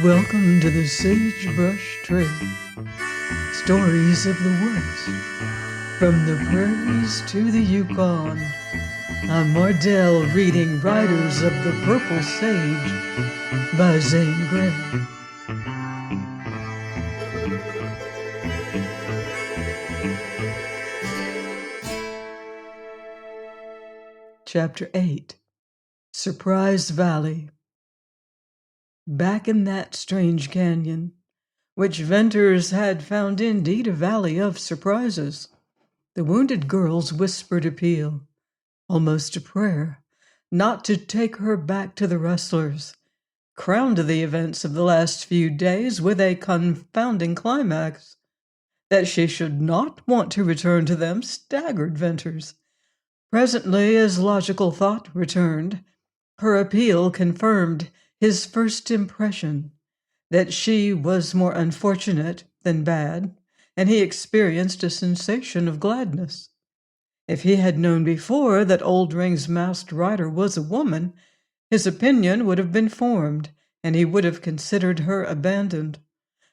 Welcome to the Sagebrush Trail. Stories of the woods. From the prairies to the Yukon. I'm Mardell reading Riders of the Purple Sage by Zane Grey. Chapter 8. Surprise Valley. Back in that strange canyon, which Venters had found indeed a valley of surprises, the wounded girl's whispered appeal, almost a prayer, not to take her back to the rustlers, crowned the events of the last few days with a confounding climax. That she should not want to return to them staggered Venters. Presently, as logical thought returned, her appeal confirmed his first impression, that she was more unfortunate than bad, and he experienced a sensation of gladness. If he had known before that Oldring's masked rider was a woman, his opinion would have been formed, and he would have considered her abandoned.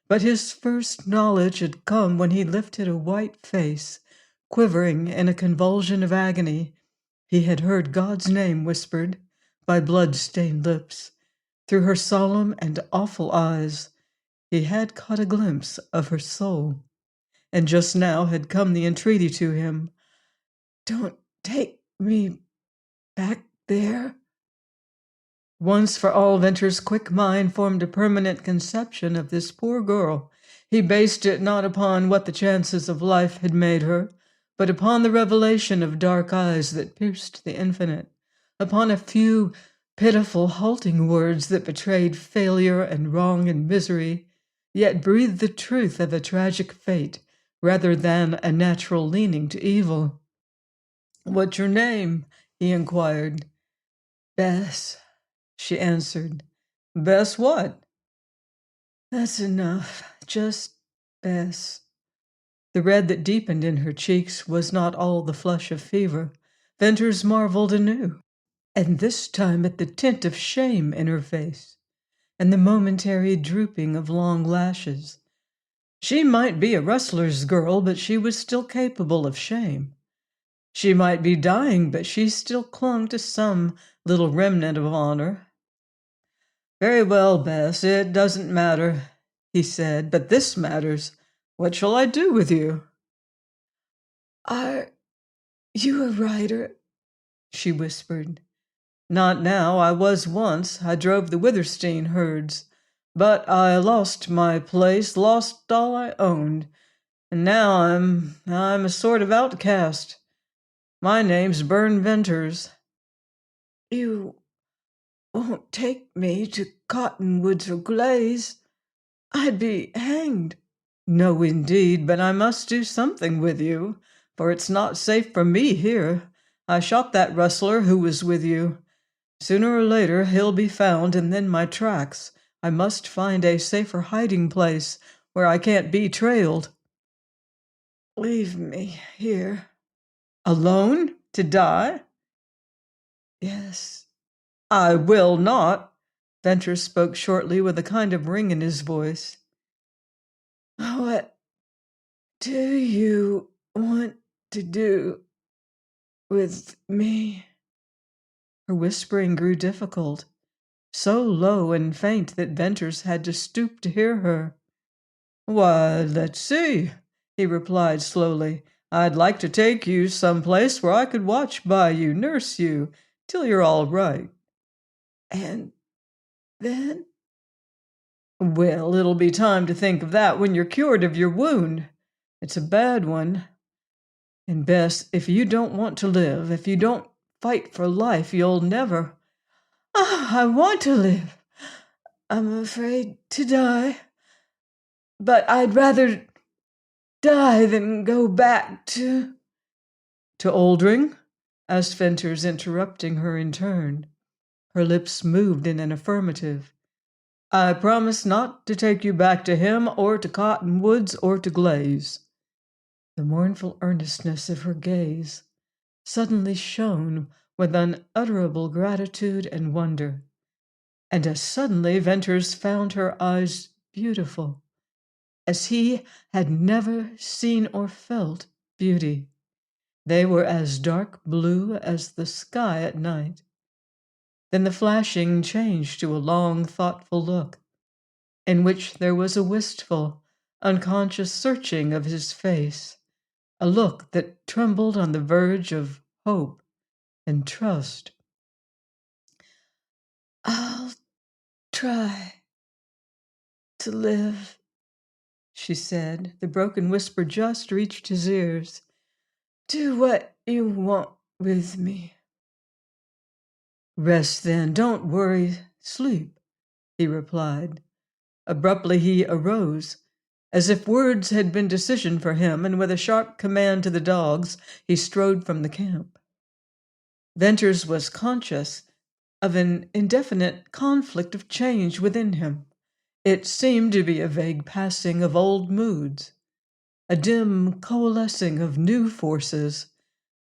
But his first knowledge had come when he lifted a white face, quivering in a convulsion of agony. He had heard God's name whispered by blood-stained lips. Through her solemn and awful eyes, he had caught a glimpse of her soul. And just now had come the entreaty to him, "Don't take me back there." Once for all, Venter's quick mind formed a permanent conception of this poor girl. He based it not upon what the chances of life had made her, but upon the revelation of dark eyes that pierced the infinite, upon a few pitiful, halting words that betrayed failure and wrong and misery, yet breathed the truth of a tragic fate rather than a natural leaning to evil. "What's your name?" he inquired. "Bess," she answered. "Bess what?" "That's enough. Just Bess." The red that deepened in her cheeks was not all the flush of fever. Venters marveled anew, and this time at the tint of shame in her face, and the momentary drooping of long lashes. She might be a rustler's girl, but she was still capable of shame. She might be dying, but she still clung to some little remnant of honor. "Very well, Bess, it doesn't matter," he said, "but this matters. What shall I do with you?" "Are you a rider?" she whispered. "Not now. I was once. I drove the Witherstein herds. But I lost my place, lost all I owned, and now I'm a sort of outcast. My name's Bern Venters." "You won't take me to Cottonwoods or Glaze? I'd be hanged." "No, indeed, but I must do something with you, for it's not safe for me here. I shot that rustler who was with you. Sooner or later he'll be found, and then my tracks. I must find a safer hiding place where I can't be trailed." "Leave me here." "Alone? To die?" "Yes." "I will not." Venters spoke shortly with a kind of ring in his voice. "What do you want to do with me?" Her whispering grew difficult, so low and faint that Venters had to stoop to hear her. "Why, let's see," he replied slowly. "I'd like to take you some place where I could watch by you, nurse you, till you're all right." "And then?" "Well, it'll be time to think of that when you're cured of your wound. It's a bad one. And Bess, if you don't want to live, if you don't fight for life, you'll never—" "Ah, I want to live. I'm afraid to die. But I'd rather die than go back to—" "To Oldring?" asked Venters, interrupting her in turn. Her lips moved in an affirmative. "I promise not to take you back to him, or to Cottonwoods, or to Glaze." The mournful earnestness of her gaze suddenly shone with unutterable gratitude and wonder. And as suddenly Venters found her eyes beautiful, as he had never seen or felt beauty. They were as dark blue as the sky at night. Then the flashing changed to a long, thoughtful look, in which there was a wistful, unconscious searching of his face, a look that trembled on the verge of hope and trust. "I'll try to live," she said. The broken whisper just reached his ears. "Do what you want with me." "Rest then, don't worry, sleep," he replied. Abruptly he arose, as if words had been decision for him, and with a sharp command to the dogs, he strode from the camp. Venters was conscious of an indefinite conflict of change within him. It seemed to be a vague passing of old moods, a dim coalescing of new forces,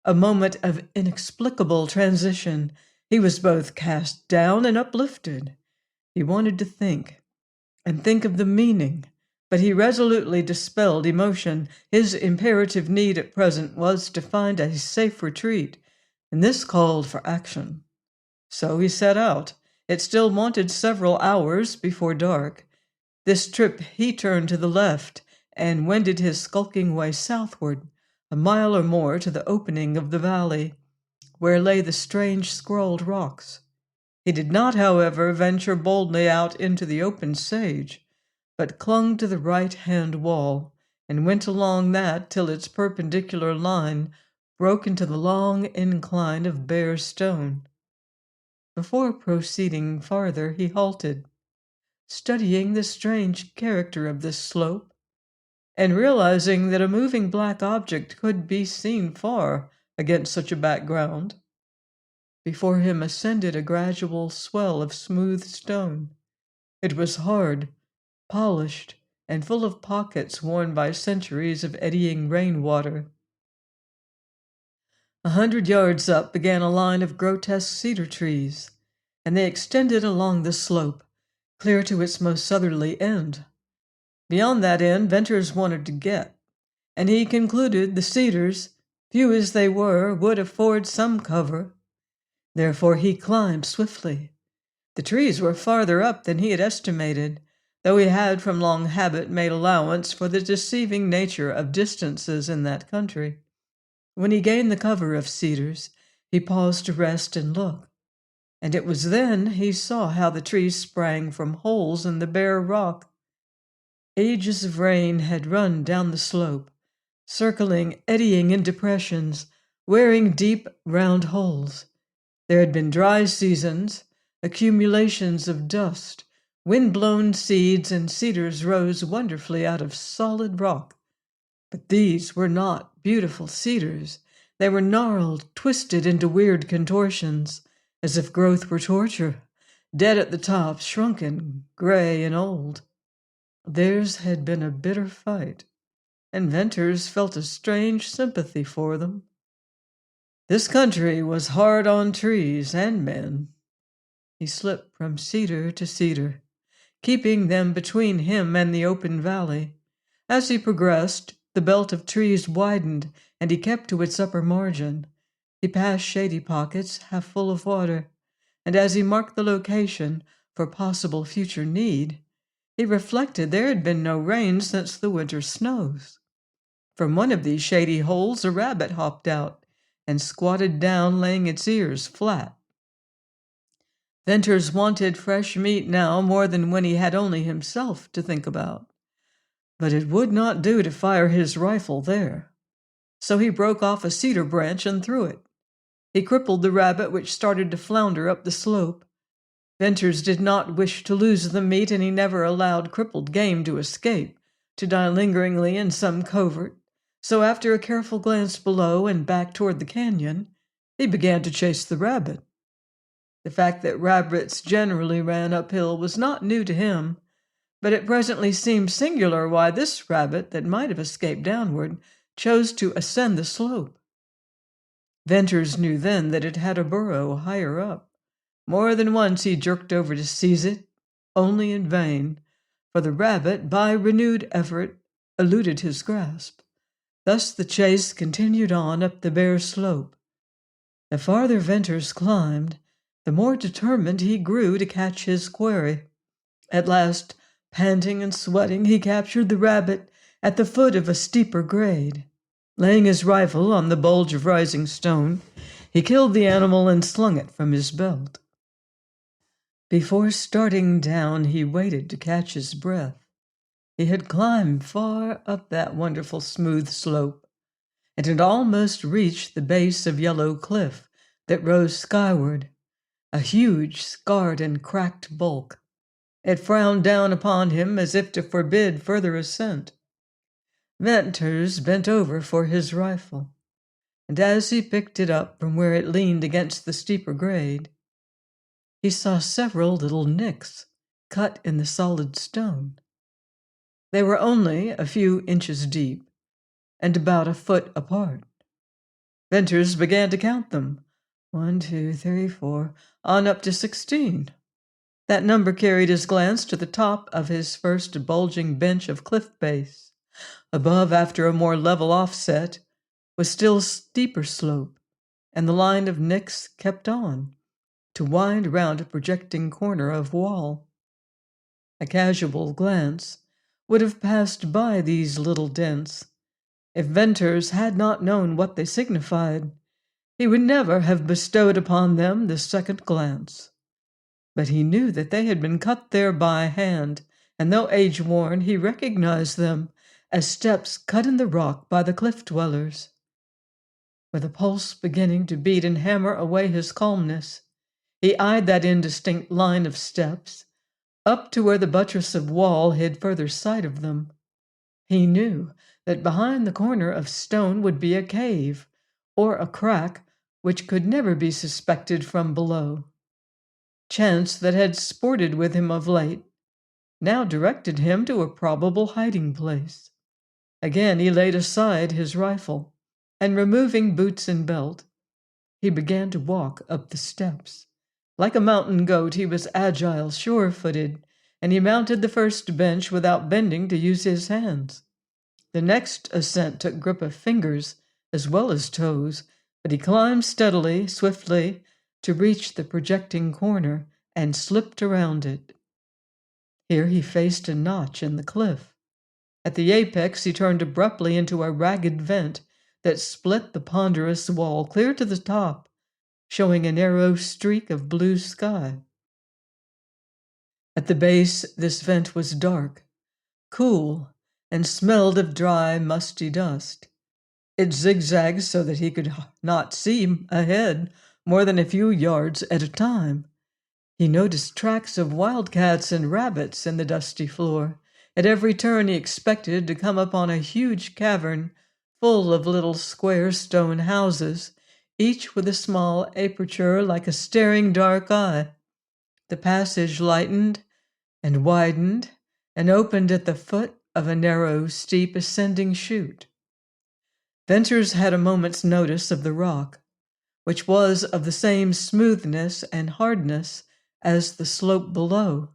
a moment of inexplicable transition. He was both cast down and uplifted. He wanted to think, and think of the meaning, but he resolutely dispelled emotion. His imperative need at present was to find a safe retreat, and this called for action. So he set out. It still wanted several hours before dark. This trip he turned to the left and wended his skulking way southward, a mile or more to the opening of the valley, where lay the strange scrawled rocks. He did not, however, venture boldly out into the open sage, but clung to the right-hand wall and went along that till its perpendicular line broke into the long incline of bare stone. Before proceeding farther, he halted, studying the strange character of this slope, and realizing that a moving black object could be seen far against such a background. Before him ascended a gradual swell of smooth stone. It was hard, polished, and full of pockets worn by centuries of eddying rainwater. 100 yards up began a line of grotesque cedar trees, and they extended along the slope, clear to its most southerly end. Beyond that end, Venters wanted to get, and he concluded the cedars, few as they were, would afford some cover. Therefore he climbed swiftly. The trees were farther up than he had estimated, though he had from long habit made allowance for the deceiving nature of distances in that country. When he gained the cover of cedars, he paused to rest and look, and it was then he saw how the trees sprang from holes in the bare rock. Ages of rain had run down the slope, circling, eddying in depressions, wearing deep, round holes. There had been dry seasons, accumulations of dust, wind-blown seeds, and cedars rose wonderfully out of solid rock. But these were not beautiful cedars. They were gnarled, twisted into weird contortions, as if growth were torture, dead at the top, shrunken, gray, and old. Theirs had been a bitter fight, and Venters felt a strange sympathy for them. This country was hard on trees and men. He slipped from cedar to cedar, keeping them between him and the open valley. As he progressed, the belt of trees widened, and he kept to its upper margin. He passed shady pockets half full of water, and as he marked the location for possible future need, he reflected there had been no rain since the winter snows. From one of these shady holes a rabbit hopped out and squatted down, laying its ears flat. Venters wanted fresh meat now more than when he had only himself to think about. But it would not do to fire his rifle there. So he broke off a cedar branch and threw it. He crippled the rabbit, which started to flounder up the slope. Venters did not wish to lose the meat, and he never allowed crippled game to escape, to die lingeringly in some covert. So after a careful glance below and back toward the canyon, he began to chase the rabbit. The fact that rabbits generally ran uphill was not new to him, but it presently seemed singular why this rabbit, that might have escaped downward, chose to ascend the slope. Venters knew then that it had a burrow higher up, More than once he jerked over to seize it, only in vain, for the rabbit, by renewed effort, eluded his grasp. Thus the chase continued on up the bare slope. The farther Venters climbed, the more determined he grew to catch his quarry. At last, panting and sweating, he captured the rabbit at the foot of a steeper grade. Laying his rifle on the bulge of rising stone, he killed the animal and slung it from his belt. Before starting down, he waited to catch his breath. He had climbed far up that wonderful smooth slope, and had almost reached the base of yellow cliff that rose skyward, a huge, scarred and cracked bulk. It frowned down upon him as if to forbid further ascent. Venters bent over for his rifle, and as he picked it up from where it leaned against the steeper grade, he saw several little nicks cut in the solid stone. They were only a few inches deep and about a foot apart. Venters began to count them. 1, 2, 3, 4, on up to 16. That number carried his glance to the top of his first bulging bench of cliff base. Above, after a more level offset, was still steeper slope, and the line of nicks kept on, to wind round a projecting corner of wall. A casual glance would have passed by these little dents. If Venters had not known what they signified, he would never have bestowed upon them the second glance. But he knew that they had been cut there by hand, and though age-worn, he recognized them as steps cut in the rock by the cliff-dwellers. With a pulse beginning to beat and hammer away his calmness, he eyed that indistinct line of steps, up to where the buttress of wall hid further sight of them. He knew that behind the corner of stone would be a cave, or a crack which could never be suspected from below. Chance, that had sported with him of late, now directed him to a probable hiding place. Again he laid aside his rifle, and removing boots and belt, he began to walk up the steps. Like a mountain goat, he was agile, sure-footed, and he mounted the first bench without bending to use his hands. The next ascent took grip of fingers as well as toes, but he climbed steadily, swiftly, to reach the projecting corner and slipped around it. Here he faced a notch in the cliff. At the apex he turned abruptly into a ragged vent that split the ponderous wall clear to the top, showing a narrow streak of blue sky. At the base, this vent was dark, cool, and smelled of dry, musty dust. It zigzagged so that he could not see ahead more than a few yards at a time. He noticed tracks of wildcats and rabbits in the dusty floor. At every turn he expected to come upon a huge cavern full of little square stone houses, each with a small aperture like a staring dark eye. The passage lightened and widened and opened at the foot of a narrow, steep ascending chute. Venters had a moment's notice of the rock, which was of the same smoothness and hardness as the slope below,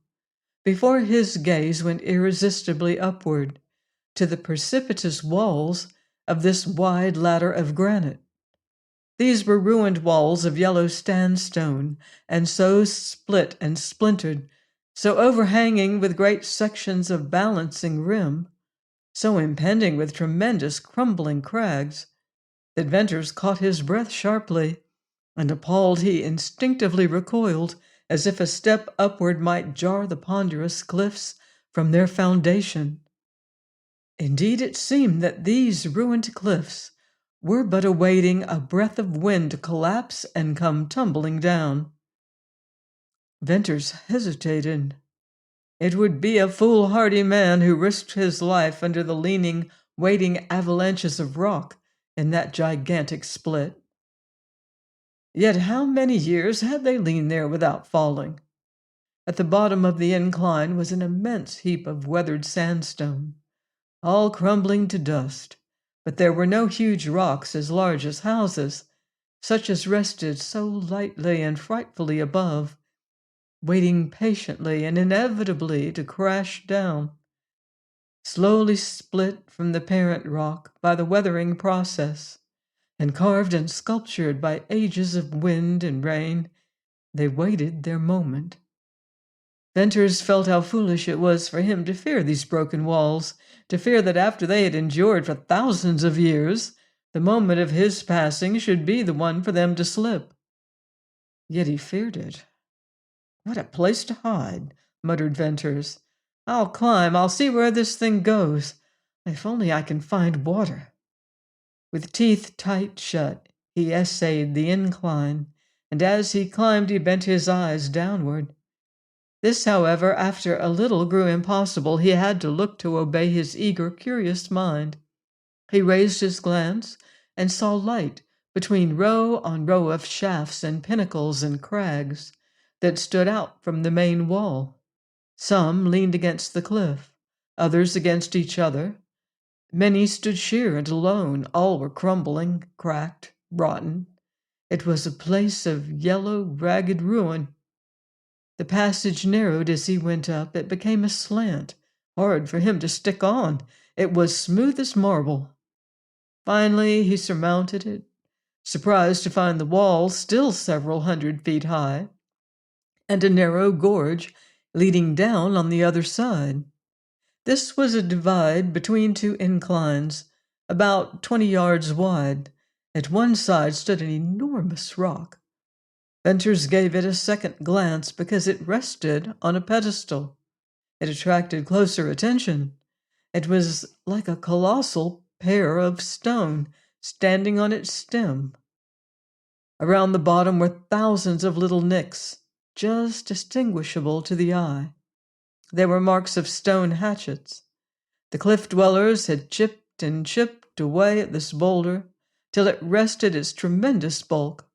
before his gaze went irresistibly upward to the precipitous walls of this wide ladder of granite. These were ruined walls of yellow sandstone, and so split and splintered, so overhanging with great sections of balancing rim, so impending with tremendous crumbling crags, that Venters caught his breath sharply, and appalled he instinctively recoiled, as if a step upward might jar the ponderous cliffs from their foundation. Indeed, it seemed that these ruined cliffs were but awaiting a breath of wind to collapse and come tumbling down. Venters hesitated. It would be a foolhardy man who risked his life under the leaning, waiting avalanches of rock in that gigantic split. Yet how many years had they leaned there without falling? At the bottom of the incline was an immense heap of weathered sandstone, all crumbling to dust, but there were no huge rocks as large as houses, such as rested so lightly and frightfully above waiting patiently and inevitably to crash down, slowly split from the parent rock by the weathering process, and carved and sculptured by ages of wind and rain. They waited their moment. Venters felt how foolish it was for him to fear these broken walls, to fear that after they had endured for thousands of years, the moment of his passing should be the one for them to slip. Yet he feared it. What a place to hide, muttered Venters. I'll climb, I'll see where this thing goes. If only I can find water. With teeth tight shut, he essayed the incline, and as he climbed he bent his eyes downward. This, however, after a little grew impossible. He had to look to obey his eager, curious mind. He raised his glance and saw light between row on row of shafts and pinnacles and crags that stood out from the main wall. Some leaned against the cliff, others against each other. Many stood sheer and alone. All were crumbling, cracked, rotten. It was a place of yellow, ragged ruin. The passage narrowed as he went up. It became a slant, hard for him to stick on. It was smooth as marble. Finally, he surmounted it, surprised to find the wall still several 100 feet high, and a narrow gorge leading down on the other side. This was a divide between two inclines, about 20 yards wide. At one side stood an enormous rock. Venters gave it a second glance because it rested on a pedestal. It attracted closer attention. It was like a colossal pear of stone standing on its stem. Around the bottom were thousands of little nicks, just distinguishable to the eye. There were marks of stone hatchets. The cliff dwellers had chipped and chipped away at this boulder till it rested its tremendous bulk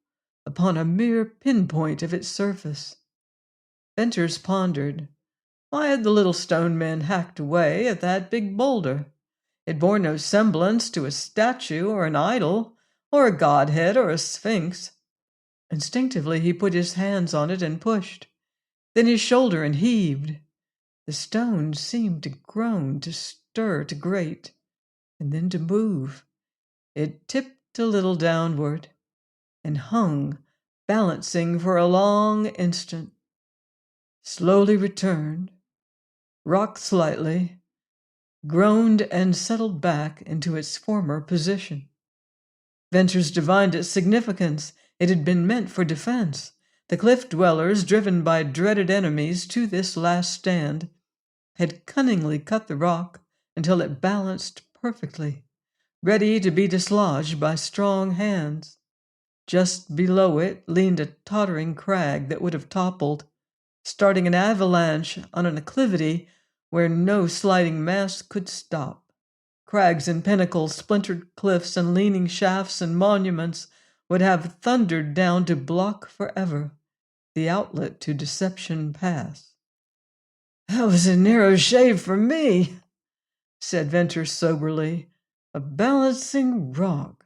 upon a mere pinpoint of its surface. Venters pondered. Why had the little stone men hacked away at that big boulder? It bore no semblance to a statue or an idol, or a godhead or a sphinx. Instinctively he put his hands on it and pushed. Then his shoulder and heaved. The stone seemed to groan, to stir, to grate, and then to move. It tipped a little downward and hung, balancing for a long instant, slowly returned, rocked slightly, groaned and settled back into its former position. Venters divined its significance. It had been meant for defense. The cliff dwellers, driven by dreaded enemies to this last stand, had cunningly cut the rock until it balanced perfectly, ready to be dislodged by strong hands. Just below it leaned a tottering crag that would have toppled, starting an avalanche on an acclivity where no sliding mass could stop. Crags and pinnacles, splintered cliffs and leaning shafts and monuments would have thundered down to block forever the outlet to Deception Pass. That was a narrow shave for me, said Venters soberly. A balancing rock.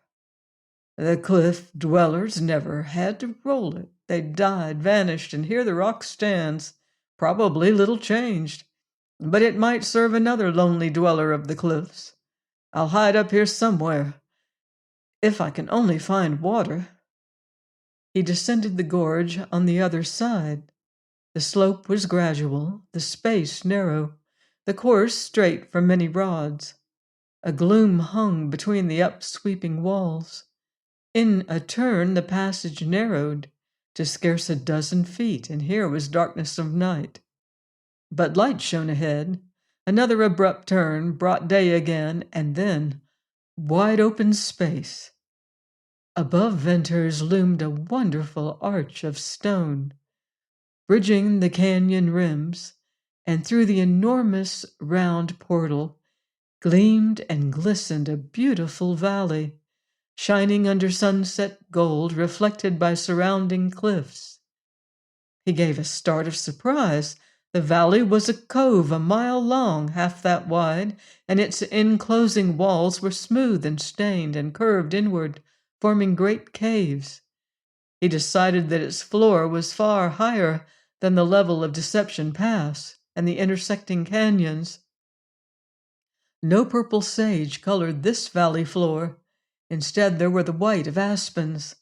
The cliff dwellers never had to roll it. They died, vanished, and here the rock stands, probably little changed. But it might serve another lonely dweller of the cliffs. I'll hide up here somewhere, if I can only find water. He descended the gorge on the other side. The slope was gradual, the space narrow, the course straight for many rods. A gloom hung between the upsweeping walls. In a turn the passage narrowed to scarce a dozen feet, and here was darkness of night. But light shone ahead. Another abrupt turn brought day again, and then wide open space. Above Venters loomed a wonderful arch of stone, bridging the canyon rims, and through the enormous round portal gleamed and glistened a beautiful valley, shining under sunset gold reflected by surrounding cliffs. He gave a start of surprise. The valley was a cove a mile long, half that wide, and its enclosing walls were smooth and stained and curved inward, forming great caves. He decided that its floor was far higher Then the level of Deception Pass and the intersecting canyons. No purple sage colored this valley floor. Instead, there were the white of aspens,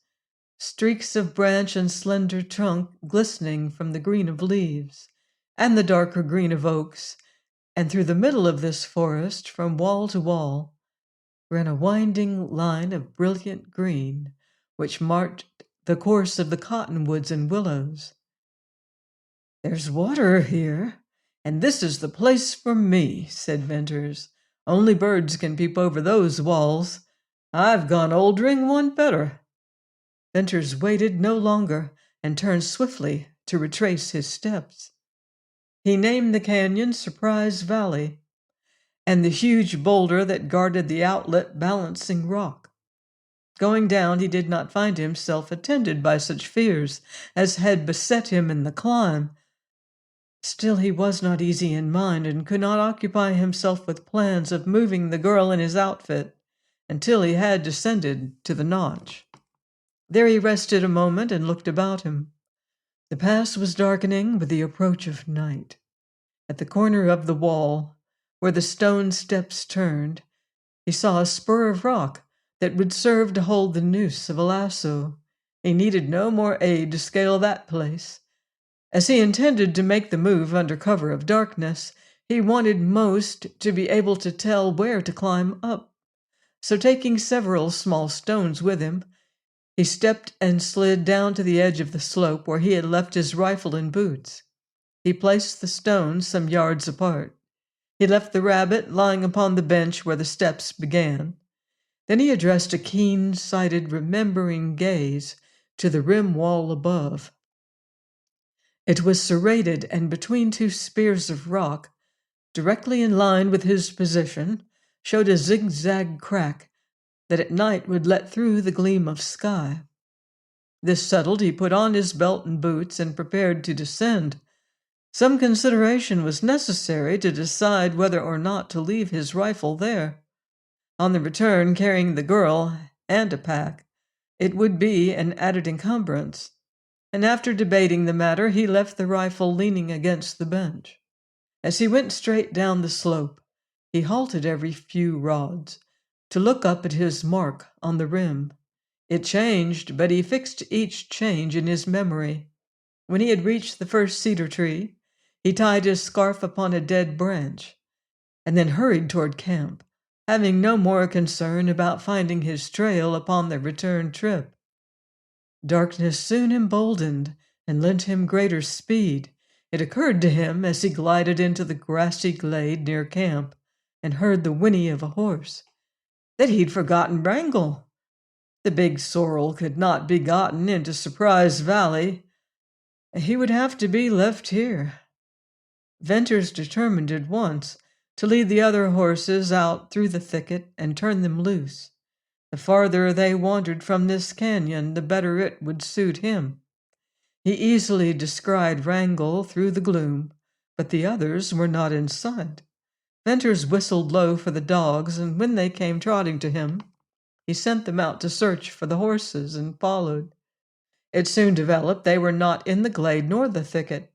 streaks of branch and slender trunk glistening from the green of leaves, and the darker green of oaks, and through the middle of this forest, from wall to wall, ran a winding line of brilliant green, which marked the course of the cottonwoods and willows. "There's water here, and this is the place for me," said Venters. "Only birds can peep over those walls. I've gone Oldring one better." Venters waited no longer and turned swiftly to retrace his steps. He named the canyon Surprise Valley, and the huge boulder that guarded the outlet Balancing Rock. Going down, he did not find himself attended by such fears as had beset him in the climb. Still, he was not easy in mind and could not occupy himself with plans of moving the girl in his outfit until he had descended to the notch. There he rested a moment and looked about him. The pass was darkening with the approach of night. At the corner of the wall, where the stone steps turned, he saw a spur of rock that would serve to hold the noose of a lasso. He needed no more aid to scale that place. As he intended to make the move under cover of darkness, he wanted most to be able to tell where to climb up. So taking several small stones with him, he stepped and slid down to the edge of the slope where he had left his rifle and boots. He placed the stones some yards apart. He left the rabbit lying upon the bench where the steps began. Then he addressed a keen-sighted, remembering gaze to the rim wall above. It was serrated, and between two spears of rock, directly in line with his position, showed a zigzag crack that at night would let through the gleam of sky. This settled, he put on his belt and boots and prepared to descend. Some consideration was necessary to decide whether or not to leave his rifle there. On the return, carrying the girl and a pack, it would be an added encumbrance, and after debating the matter, he left the rifle leaning against the bench. As he went straight down the slope, he halted every few rods to look up at his mark on the rim. It changed, but he fixed each change in his memory. When he had reached the first cedar tree, he tied his scarf upon a dead branch, and then hurried toward camp, having no more concern about finding his trail upon the return trip. Darkness soon emboldened and lent him greater speed. It occurred to him as he glided into the grassy glade near camp and heard the whinny of a horse that he'd forgotten Wrangle. The big sorrel could not be gotten into Surprise Valley. He would have to be left here. Venters determined at once to lead the other horses out through the thicket and turn them loose. The farther they wandered from this canyon, the better it would suit him. He easily descried Wrangle through the gloom, but the others were not in sight. Venters whistled low for the dogs, and when they came trotting to him, he sent them out to search for the horses and followed. It soon developed they were not in the glade nor the thicket.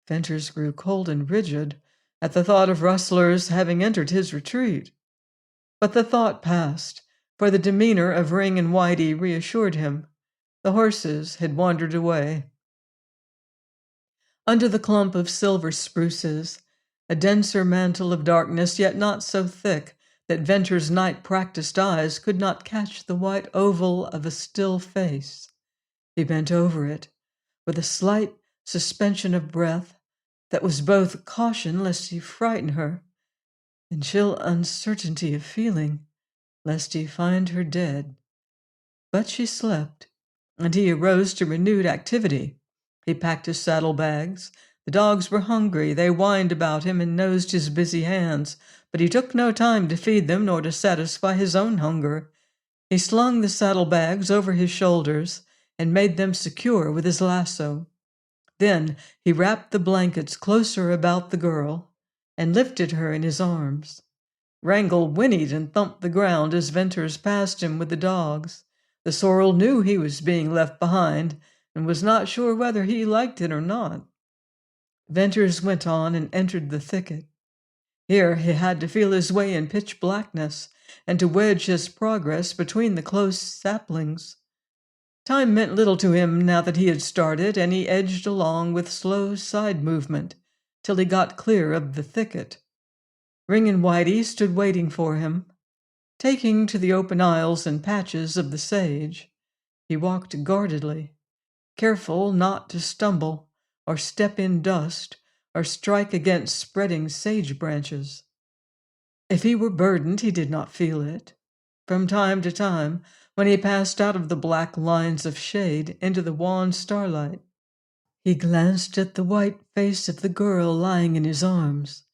Venters grew cold and rigid at the thought of rustlers having entered his retreat. But the thought passed, for the demeanor of Ring and Whitey reassured him. The horses had wandered away. Under the clump of silver spruces, a denser mantle of darkness, yet not so thick that Venters' night-practiced eyes could not catch the white oval of a still face. He bent over it, with a slight suspension of breath that was both caution lest he frighten her, and chill uncertainty of feeling lest he find her dead. But she slept, and he arose to renewed activity. He packed his saddlebags. The dogs were hungry. They whined about him and nosed his busy hands, but he took no time to feed them nor to satisfy his own hunger. He slung the saddlebags over his shoulders and made them secure with his lasso. Then he wrapped the blankets closer about the girl and lifted her in his arms. Wrangle whinnied and thumped the ground as Venters passed him with the dogs. The sorrel knew he was being left behind and was not sure whether he liked it or not. Venters went on and entered the thicket. Here he had to feel his way in pitch blackness and to wedge his progress between the close saplings. Time meant little to him now that he had started, and he edged along with slow side movement till he got clear of the thicket. Ring and Whitey stood waiting for him. Taking to the open aisles and patches of the sage, he walked guardedly, careful not to stumble or step in dust or strike against spreading sage branches. If he were burdened, he did not feel it. From time to time, when he passed out of the black lines of shade into the wan starlight, he glanced at the white face of the girl lying in his arms.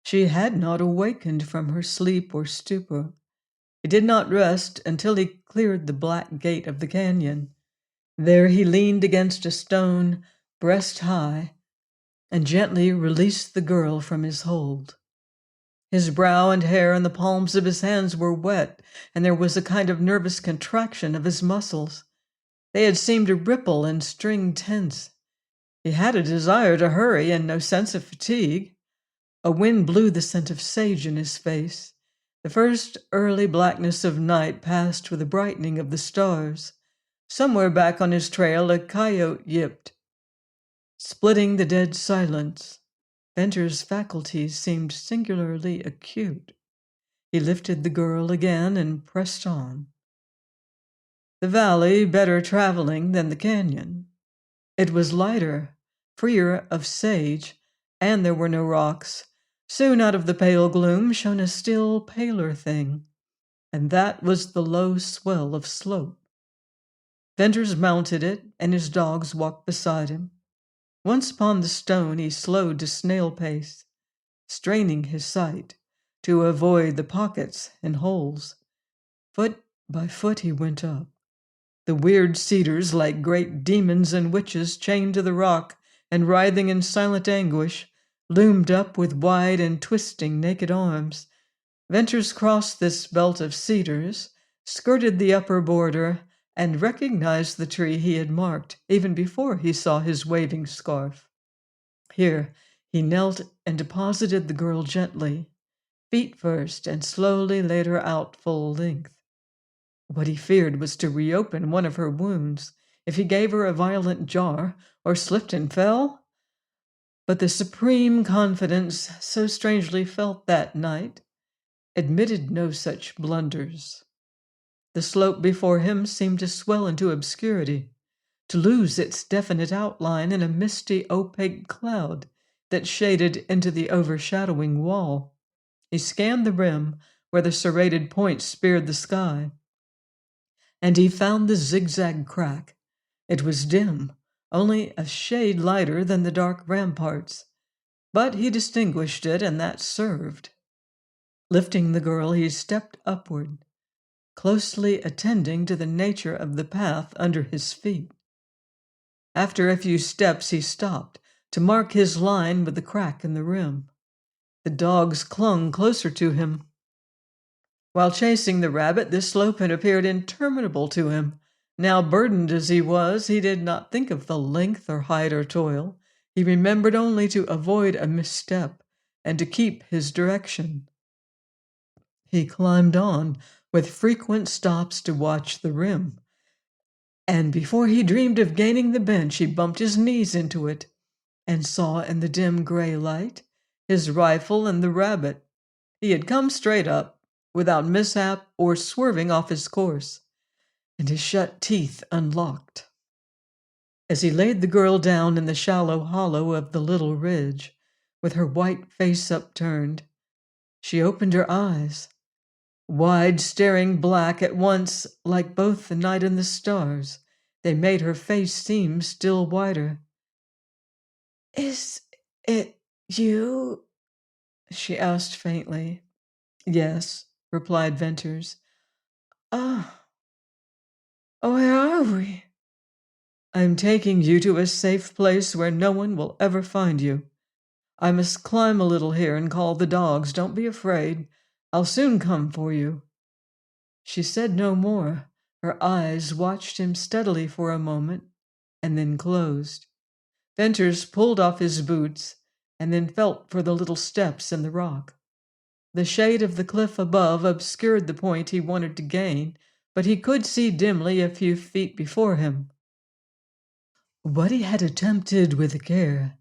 She had not awakened from her sleep or stupor. He did not rest until he cleared the black gate of the canyon. There he leaned against a stone, breast high, and gently released the girl from his hold. His brow and hair and the palms of his hands were wet, and there was a kind of nervous contraction of his muscles. They had seemed to ripple and string tense. He had a desire to hurry and no sense of fatigue. A wind blew the scent of sage in his face. The first early blackness of night passed with a brightening of the stars. Somewhere back on his trail a coyote yipped, splitting the dead silence. Venter's faculties seemed singularly acute. He lifted the girl again and pressed on. The valley better traveling than the canyon. It was lighter, freer of sage, and there were no rocks. Soon out of the pale gloom shone a still paler thing, and that was the low swell of slope. Venters mounted it, and his dogs walked beside him. Once upon the stone, he slowed to snail pace, straining his sight to avoid the pockets and holes. Foot by foot he went up. The weird cedars, like great demons and witches chained to the rock and writhing in silent anguish, loomed up with wide and twisting naked arms. Venters crossed this belt of cedars, skirted the upper border, and recognized the tree he had marked even before he saw his waving scarf. Here he knelt and deposited the girl gently, feet first, and slowly laid her out full length. What he feared was to reopen one of her wounds if he gave her a violent jar or slipped and fell. But the supreme confidence so strangely felt that night admitted no such blunders. The slope before him seemed to swell into obscurity, to lose its definite outline in a misty, opaque cloud that shaded into the overshadowing wall. He scanned the rim where the serrated points speared the sky, and he found the zigzag crack. It was dim, only a shade lighter than the dark ramparts, but he distinguished it, and that served. Lifting the girl, he stepped upward, closely attending to the nature of the path under his feet. After a few steps, he stopped to mark his line with the crack in the rim. The dogs clung closer to him. While chasing the rabbit, this slope had appeared interminable to him. Now, burdened as he was, he did not think of the length or height or toil. He remembered only to avoid a misstep and to keep his direction. He climbed on, with frequent stops to watch the rim. And before he dreamed of gaining the bench, he bumped his knees into it and saw in the dim gray light his rifle and the rabbit. He had come straight up, without mishap or swerving off his course, and his shut teeth unlocked. As he laid the girl down in the shallow hollow of the little ridge, with her white face upturned, she opened her eyes, wide, staring black at once, like both the night and the stars. They made her face seem still wider. "Is it you?" she asked faintly. "Yes," replied Venters. "Ah, where are we?" "I'm taking you to a safe place where no one will ever find you. I must climb a little here and call the dogs. Don't be afraid. I'll soon come for you." She said no more. Her eyes watched him steadily for a moment and then closed. Venters pulled off his boots and then felt for the little steps in the rock. The shade of the cliff above obscured the point he wanted to gain, but he could see dimly a few feet before him. What he had attempted with care,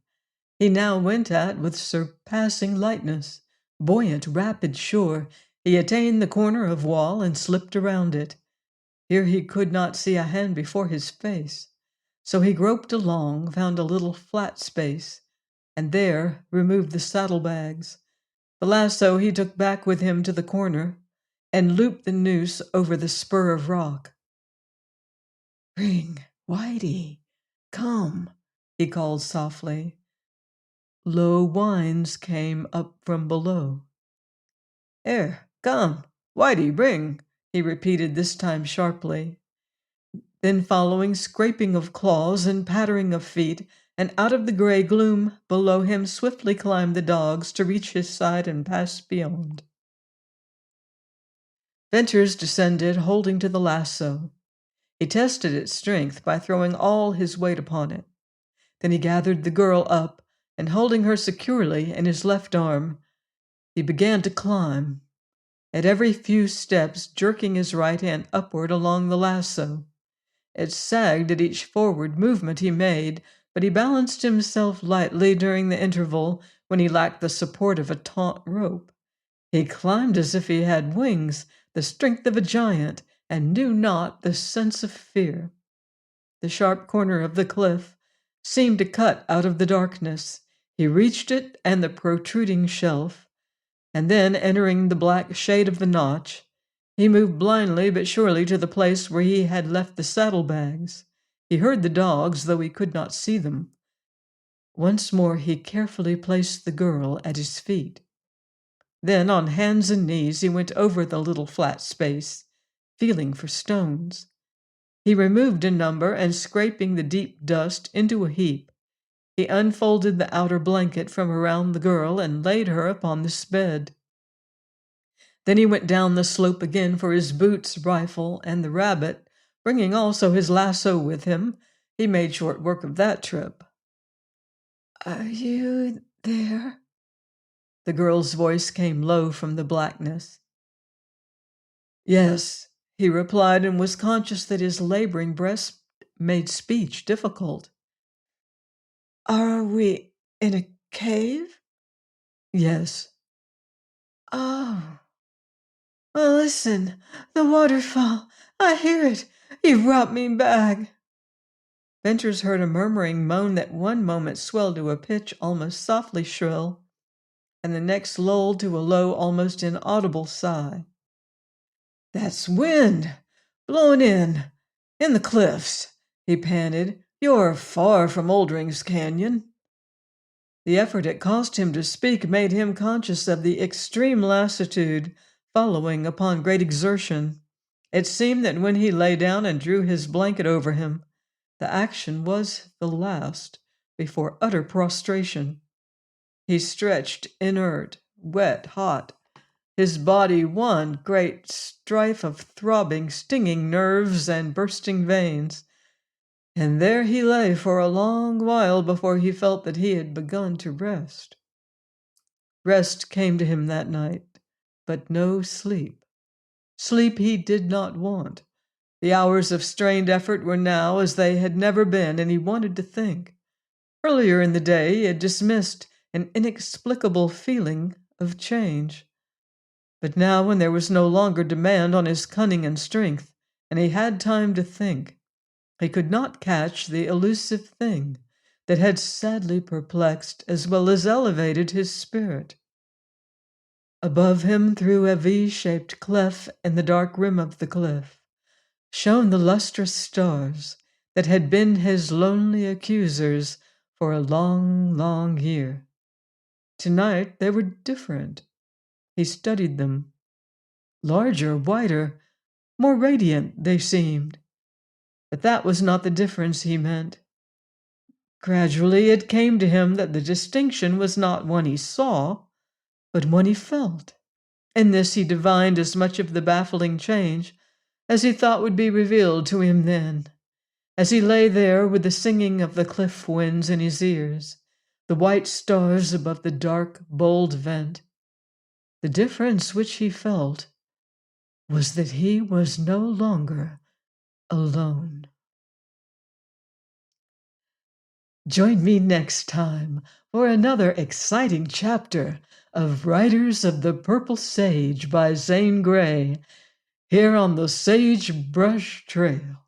he now went at with surpassing lightness. Buoyant, rapid, sure, he attained the corner of wall and slipped around it. Here he could not see a hand before his face, so he groped along, found a little flat space, and there removed the saddlebags. The lasso he took back with him to the corner and looped the noose over the spur of rock. "Ring, Whitey, come," he called softly. Low whines came up from below. Come, Whitey, ring," he repeated, this time sharply. Then following scraping of claws and pattering of feet, and out of the gray gloom below him swiftly climbed the dogs to reach his side and pass beyond. Venters descended, holding to the lasso. He tested its strength by throwing all his weight upon it. Then he gathered the girl up, and holding her securely in his left arm, he began to climb, at every few steps jerking his right hand upward along the lasso. It sagged at each forward movement he made, but he balanced himself lightly during the interval when he lacked the support of a taut rope. He climbed as if he had wings, the strength of a giant, and knew not the sense of fear. The sharp corner of the cliff seemed to cut out of the darkness. He reached it and the protruding shelf, and then, entering the black shade of the notch, he moved blindly but surely to the place where he had left the saddlebags. He heard the dogs, though he could not see them. Once more he carefully placed the girl at his feet. Then, on hands and knees, he went over the little flat space, feeling for stones. He removed a number, and scraping the deep dust into a heap, he unfolded the outer blanket from around the girl and laid her upon this bed. Then he went down the slope again for his boots, rifle, and the rabbit, bringing also his lasso with him. He made short work of that trip. "Are you there?" The girl's voice came low from the blackness. "Yes," he replied, and was conscious that his laboring breast made speech difficult. "Are we in a cave?" "Yes." "Oh. Well, listen, the waterfall. I hear it. You've brought me back." Venters heard a murmuring moan that one moment swelled to a pitch almost softly shrill, and the next lulled to a low, almost inaudible sigh. "That's wind, blowing in the cliffs," he panted. "You're far from Oldring's Canyon." The effort it cost him to speak made him conscious of the extreme lassitude following upon great exertion. It seemed that when he lay down and drew his blanket over him, the action was the last, before utter prostration. He stretched inert, wet, hot, his body one great strife of throbbing, stinging nerves and bursting veins, and there he lay for a long while before he felt that he had begun to rest. Rest came to him that night, but no sleep. Sleep he did not want. The hours of strained effort were now as they had never been, and he wanted to think. Earlier in the day he had dismissed an inexplicable feeling of change. But now, when there was no longer demand on his cunning and strength, and he had time to think, he could not catch the elusive thing that had sadly perplexed as well as elevated his spirit. Above him, through a V-shaped cleft in the dark rim of the cliff, shone the lustrous stars that had been his lonely accusers for a long, long year. Tonight they were different. He studied them. Larger, whiter, more radiant they seemed. But that was not the difference he meant. Gradually it came to him that the distinction was not one he saw, but one he felt. In this he divined as much of the baffling change as he thought would be revealed to him then. As he lay there with the singing of the cliff winds in his ears, the white stars above the dark, bold vent, the difference which he felt was that he was no longer alone. Join me next time for another exciting chapter of Riders of the Purple Sage by Zane Grey, here on the Sagebrush Trail.